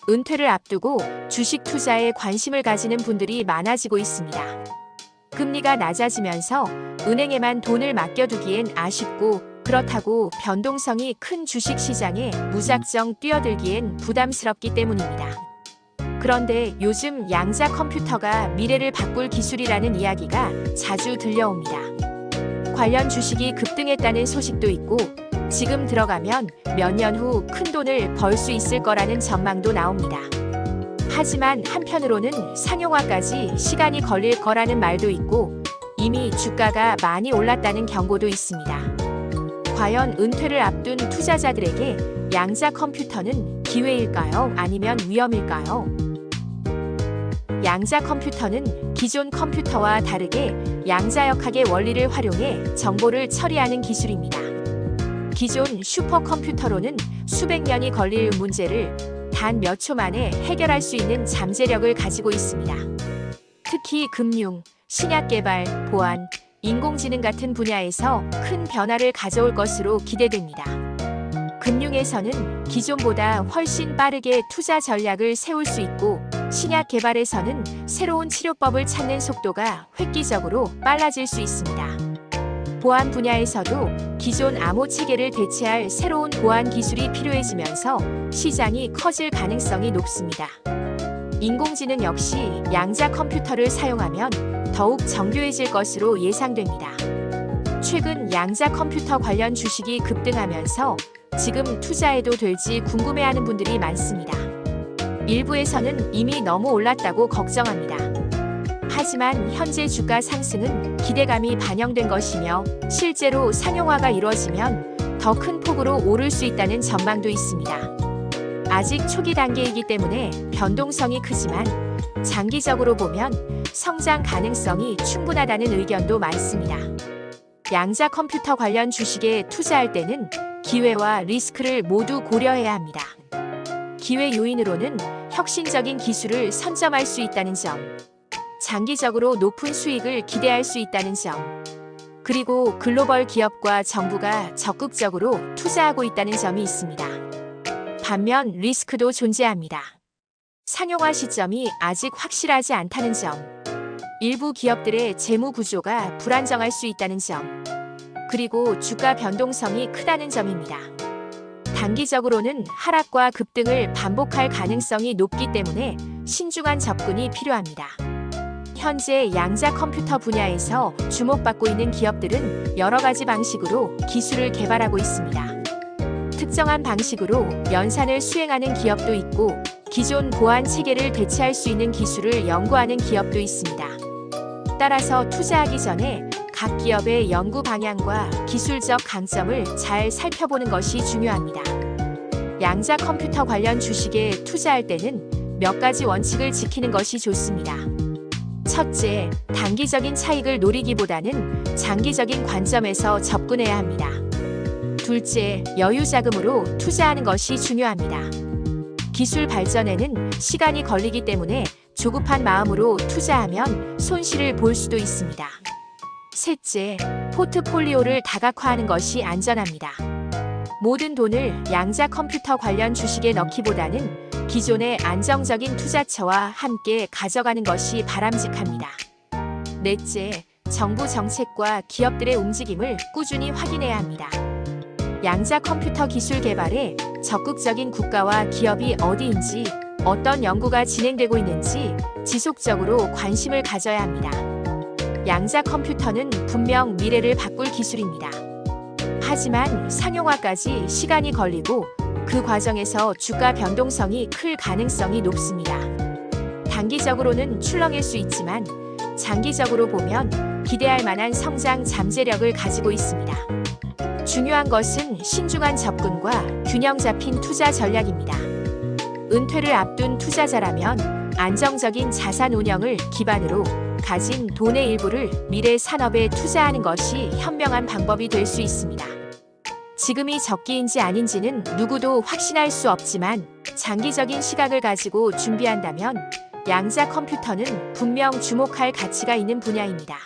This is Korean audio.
은퇴를 앞두고 주식 투자에 관심을 가지는 분들이 많아지고 있습니다. 금리가 낮아지면서 은행에만 돈을 맡겨두기엔 아쉽고 그렇다고 변동성이 큰 주식 시장에 무작정 뛰어들기엔 부담스럽기 때문입니다. 그런데 요즘 양자 컴퓨터가 미래를 바꿀 기술이라는 이야기가 자주 들려옵니다. 관련 주식이 급등했다는 소식도 있고 지금 들어가면 몇 년 후 큰 돈을 벌 수 있을 거라는 전망도 나옵니다. 하지만 한편으로는 상용화까지 시간이 걸릴 거라는 말도 있고 이미 주가가 많이 올랐다는 경고도 있습니다. 과연 은퇴를 앞둔 투자자들에게 양자 컴퓨터는 기회일까요? 아니면 위험일까요? 양자 컴퓨터는 기존 컴퓨터와 다르게 양자역학의 원리를 활용해 정보를 처리하는 기술입니다. 기존 슈퍼컴퓨터로는 수백 년이 걸릴 문제를 단 몇 초 만에 해결할 수 있는 잠재력을 가지고 있습니다. 특히 금융, 신약 개발, 보안, 인공지능 같은 분야에서 큰 변화를 가져올 것으로 기대됩니다. 금융에서는 기존보다 훨씬 빠르게 투자 전략을 세울 수 있고 신약 개발에서는 새로운 치료법을 찾는 속도가 획기적으로 빨라질 수 있습니다. 보안 분야에서도 기존 암호 체계를 대체할 새로운 보안 기술이 필요해지면서 시장이 커질 가능성이 높습니다. 인공지능 역시 양자 컴퓨터를 사용하면 더욱 정교해질 것으로 예상됩니다. 최근 양자 컴퓨터 관련 주식이 급등하면서 지금 투자해도 될지 궁금해하는 분들이 많습니다. 일부에서는 이미 너무 올랐다고 걱정합니다. 하지만 현재 주가 상승은 기대감이 반영된 것이며 실제로 상용화가 이루어지면 더 큰 폭으로 오를 수 있다는 전망도 있습니다. 아직 초기 단계이기 때문에 변동성이 크지만 장기적으로 보면 성장 가능성이 충분하다는 의견도 많습니다. 양자 컴퓨터 관련 주식에 투자할 때는 기회와 리스크를 모두 고려해야 합니다. 기회 요인으로는 혁신적인 기술을 선점할 수 있다는 점, 장기적으로 높은 수익을 기대할 수 있다는 점, 그리고 글로벌 기업과 정부가 적극적으로 투자하고 있다는 점이 있습니다. 반면 리스크도 존재합니다. 상용화 시점이 아직 확실하지 않다는 점, 일부 기업들의 재무 구조가 불안정할 수 있다는 점, 그리고 주가 변동성이 크다는 점입니다. 단기적으로는 하락과 급등을 반복할 가능성이 높기 때문에 신중한 접근이 필요합니다. 현재 양자 컴퓨터 분야에서 주목받고 있는 기업들은 여러 가지 방식으로 기술을 개발하고 있습니다. 특정한 방식으로 연산을 수행하는 기업도 있고 기존 보안 체계를 대체할 수 있는 기술을 연구하는 기업도 있습니다. 따라서 투자하기 전에 각 기업의 연구 방향과 기술적 강점을 잘 살펴보는 것이 중요합니다. 양자 컴퓨터 관련 주식에 투자할 때는 몇 가지 원칙을 지키는 것이 좋습니다. 첫째, 단기적인 차익을 노리기보다는 장기적인 관점에서 접근해야 합니다. 둘째, 여유 자금으로 투자하는 것이 중요합니다. 기술 발전에는 시간이 걸리기 때문에 조급한 마음으로 투자하면 손실을 볼 수도 있습니다. 셋째, 포트폴리오를 다각화하는 것이 안전합니다. 모든 돈을 양자 컴퓨터 관련 주식에 넣기보다는 기존의 안정적인 투자처와 함께 가져가는 것이 바람직합니다. 넷째, 정부 정책과 기업들의 움직임을 꾸준히 확인해야 합니다. 양자 컴퓨터 기술 개발에 적극적인 국가와 기업이 어디인지, 어떤 연구가 진행되고 있는지 지속적으로 관심을 가져야 합니다. 양자 컴퓨터는 분명 미래를 바꿀 기술입니다. 하지만 상용화까지 시간이 걸리고 그 과정에서 주가 변동성이 클 가능성이 높습니다. 단기적으로는 출렁일 수 있지만 장기적으로 보면 기대할 만한 성장 잠재력을 가지고 있습니다. 중요한 것은 신중한 접근과 균형 잡힌 투자 전략입니다. 은퇴를 앞둔 투자자라면 안정적인 자산 운영을 기반으로 가진 돈의 일부를 미래 산업에 투자하는 것이 현명한 방법이 될 수 있습니다. 지금이 적기인지 아닌지는 누구도 확신할 수 없지만 장기적인 시각을 가지고 준비한다면 양자 컴퓨터는 분명 주목할 가치가 있는 분야입니다.